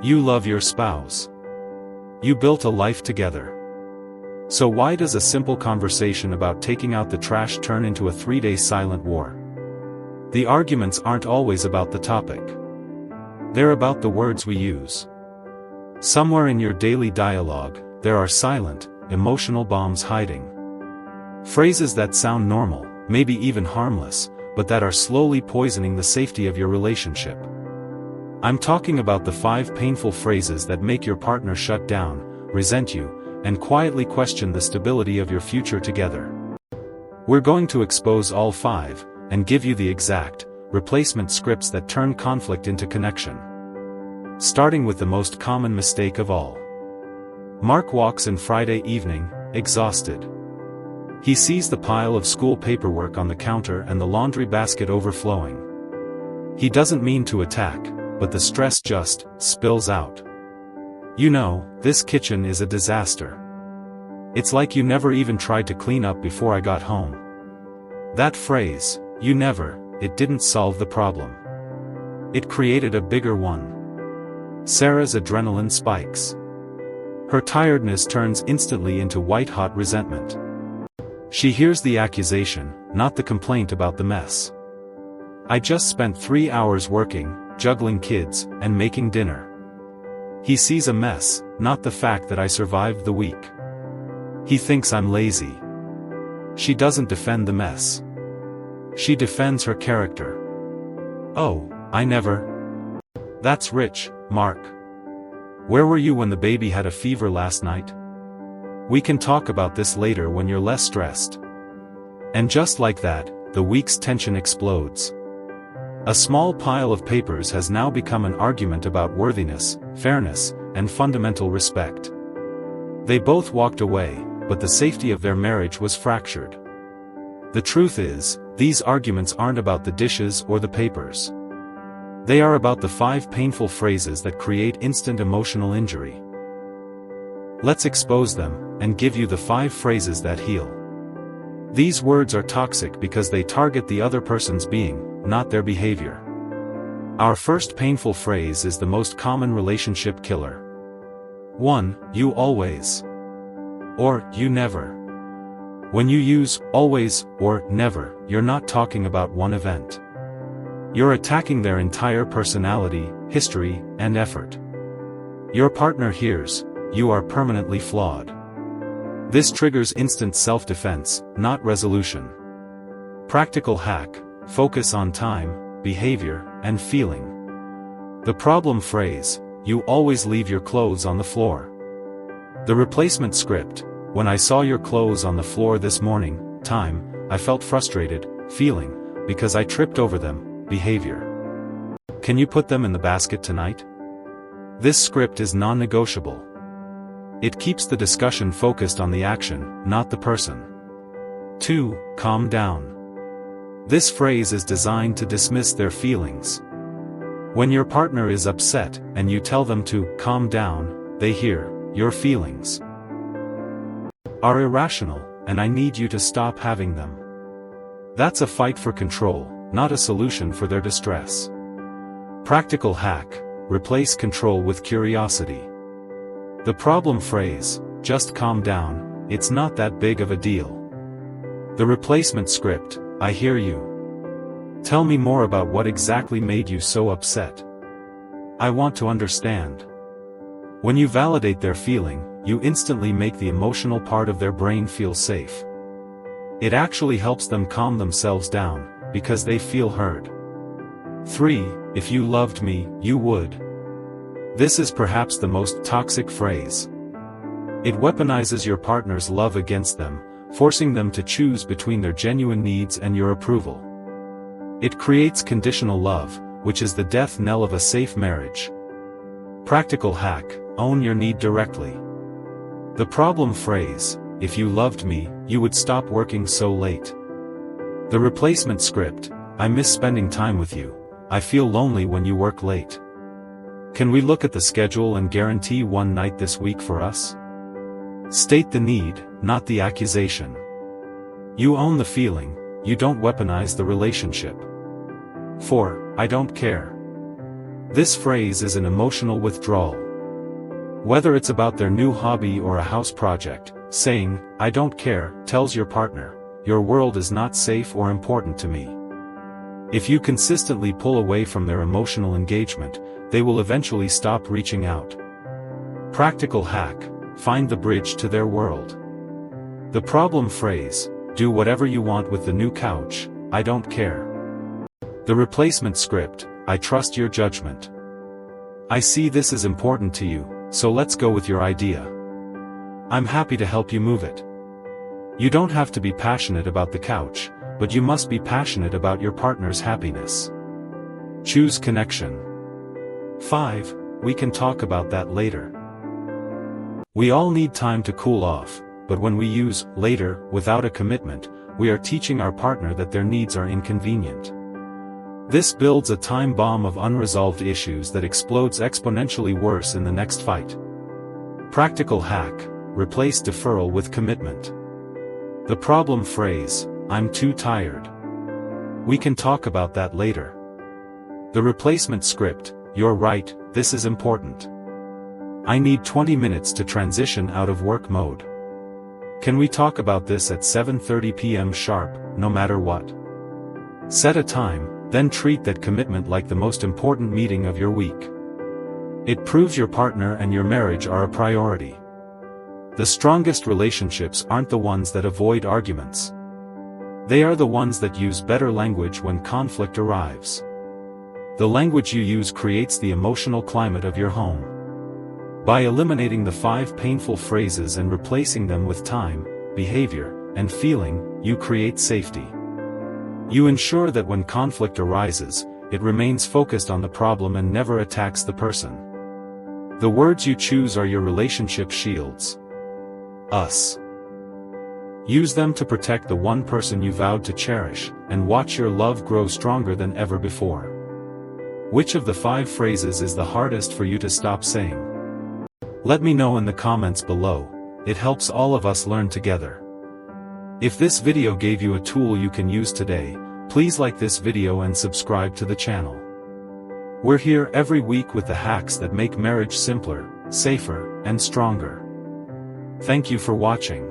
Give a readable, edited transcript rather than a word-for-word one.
You love your spouse. You built a life together. So why does a simple conversation about taking out the trash turn into a 3-day silent war? The arguments aren't always about the topic. They're about the words we use. Somewhere in your daily dialogue, there are silent, emotional bombs hiding. Phrases that sound normal, maybe even harmless, but that are slowly poisoning the safety of your relationship. I'm talking about the 5 painful phrases that make your partner shut down, resent you, and quietly question the stability of your future together. We're going to expose all 5, and give you the exact, replacement scripts that turn conflict into connection. Starting with the most common mistake of all. Mark walks in Friday evening, exhausted. He sees the pile of school paperwork on the counter and the laundry basket overflowing. He doesn't mean to attack, but the stress just spills out. You know, this kitchen is a disaster. It's like you never even tried to clean up before I got home. That phrase, you never, it didn't solve the problem. It created a bigger one. Sarah's adrenaline spikes. Her tiredness turns instantly into white-hot resentment. She hears the accusation, not the complaint about the mess. I just spent 3 hours working, juggling kids, and making dinner. He sees a mess, not the fact that I survived the week. He thinks I'm lazy. She doesn't defend the mess. She defends her character. Oh, I never. That's rich, Mark. Where were you when the baby had a fever last night? We can talk about this later when you're less stressed. And just like that, the week's tension explodes. A small pile of papers has now become an argument about worthiness, fairness, and fundamental respect. They both walked away, but the safety of their marriage was fractured. The truth is, these arguments aren't about the dishes or the papers. They are about the 5 painful phrases that create instant emotional injury. Let's expose them, and give you the 5 phrases that heal. These words are toxic because they target the other person's being, not their behavior. Our first painful phrase is the most common relationship killer. 1. You always. Or, you never. When you use always or never, you're not talking about one event. You're attacking their entire personality, history, and effort. Your partner hears, you are permanently flawed. This triggers instant self-defense, not resolution. Practical hack: focus on time, behavior, and feeling. The problem phrase: you always leave your clothes on the floor. The replacement script: when I saw your clothes on the floor this morning, time, I felt frustrated, feeling, because I tripped over them, behavior. Can you put them in the basket tonight? This script is non-negotiable. It keeps the discussion focused on the action, not the person. 2. Calm down. This phrase is designed to dismiss their feelings. When your partner is upset, and you tell them to calm down, they hear, your feelings are irrational, and I need you to stop having them. That's a fight for control, not a solution for their distress. Practical hack: replace control with curiosity. The problem phrase: just calm down, it's not that big of a deal. The replacement script: I hear you. Tell me more about what exactly made you so upset. I want to understand. When you validate their feeling, you instantly make the emotional part of their brain feel safe. It actually helps them calm themselves down, because they feel heard. 3. If you loved me, you would. This is perhaps the most toxic phrase. It weaponizes your partner's love against them, forcing them to choose between their genuine needs and your approval. It creates conditional love, which is the death knell of a safe marriage. Practical hack: own your need directly. The problem phrase: if you loved me, you would stop working so late. The replacement script: I miss spending time with you. I feel lonely when you work late. Can we look at the schedule and guarantee one night this week for us? State the need, not the accusation. You own the feeling, you don't weaponize the relationship. 4. I don't care. This phrase is an emotional withdrawal. Whether it's about their new hobby or a house project, saying, "I don't care," tells your partner, "Your world is not safe or important to me." If you consistently pull away from their emotional engagement, they will eventually stop reaching out. Practical hack: find the bridge to their world. The problem phrase: "Do whatever you want with the new couch, I don't care." The replacement script: "I trust your judgment. I see this is important to you, so let's go with your idea. I'm happy to help you move it." You don't have to be passionate about the couch, but you must be passionate about your partner's happiness. Choose connection. 5. We can talk about that later. We all need time to cool off, but when we use later without a commitment, we are teaching our partner that their needs are inconvenient. This builds a time bomb of unresolved issues that explodes exponentially worse in the next fight. Practical hack: replace deferral with commitment. The problem phrase: "I'm too tired. We can talk about that later." The replacement script: "You're right, this is important. I need 20 minutes to transition out of work mode. Can we talk about this at 7:30 p.m. sharp, no matter what?" Set a time, then treat that commitment like the most important meeting of your week. It proves your partner and your marriage are a priority. The strongest relationships aren't the ones that avoid arguments. They are the ones that use better language when conflict arrives. The language you use creates the emotional climate of your home. By eliminating the 5 painful phrases and replacing them with time, behavior, and feeling, you create safety. You ensure that when conflict arises, it remains focused on the problem and never attacks the person. The words you choose are your relationship shields. Us. Use them to protect the one person you vowed to cherish, and watch your love grow stronger than ever before. Which of the 5 phrases is the hardest for you to stop saying? Let me know in the comments below. It helps all of us learn together. If this video gave you a tool you can use today, please like this video and subscribe to the channel. We're here every week with the hacks that make marriage simpler, safer, and stronger. Thank you for watching.